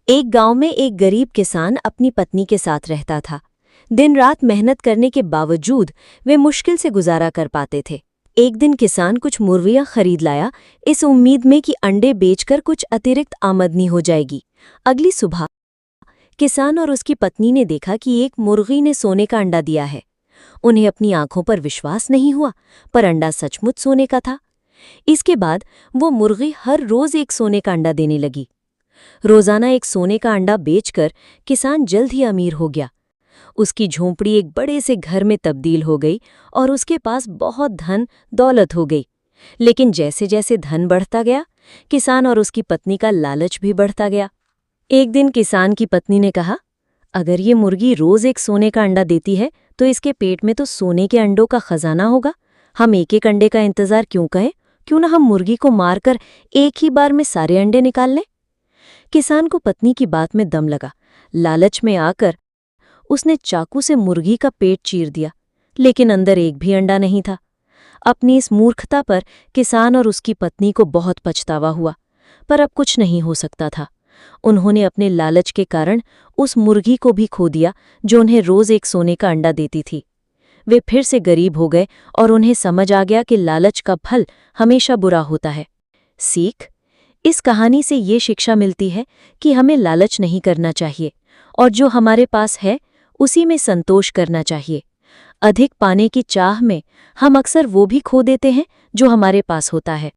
एक गांव में एक गरीब किसान अपनी पत्नी के साथ रहता था। दिन रात मेहनत करने के बावजूद वे मुश्किल से गुजारा कर पाते थे। एक दिन किसान कुछ मुर्गियां खरीद लाया, इस उम्मीद में कि अंडे बेचकर कुछ अतिरिक्त आमदनी हो जाएगी। अगली सुबह किसान और उसकी पत्नी ने देखा कि एक मुर्गी ने सोने का अंडा दिया है। उन्हें अपनी आंखों पर विश्वास नहीं हुआ, पर अंडा सचमुच सोने का था। इसके बाद वो मुर्गी हर रोज एक सोने का अंडा देने लगी। रोजाना एक सोने का अंडा बेचकर किसान जल्द ही अमीर हो गया। उसकी झोंपड़ी एक बड़े से घर में तब्दील हो गई और उसके पास बहुत धन दौलत हो गई। लेकिन जैसे जैसे धन बढ़ता गया, किसान और उसकी पत्नी का लालच भी बढ़ता गया। एक दिन किसान की पत्नी ने कहा, अगर ये मुर्गी रोज एक सोने का अंडा देती है तो इसके पेट में तो सोने के अंडों का खजाना होगा। हम एक एक अंडे का इंतजार क्यों करें? क्यों ना हम मुर्गी को मारकर एक ही बार में सारे अंडे निकाल लें? किसान को पत्नी की बात में दम लगा। लालच में आकर उसने चाकू से मुर्गी का पेट चीर दिया, लेकिन अंदर एक भी अंडा नहीं था। अपनी इस मूर्खता पर किसान और उसकी पत्नी को बहुत पछतावा हुआ, पर अब कुछ नहीं हो सकता था। उन्होंने अपने लालच के कारण उस मुर्गी को भी खो दिया जो उन्हें रोज एक सोने का अंडा देती थी। वे फिर से गरीब हो गए और उन्हें समझ आ गया कि लालच का फल हमेशा बुरा होता है। सीख: इस कहानी से ये शिक्षा मिलती है कि हमें लालच नहीं करना चाहिए और जो हमारे पास है उसी में संतोष करना चाहिए। अधिक पाने की चाह में हम अक्सर वो भी खो देते हैं जो हमारे पास होता है।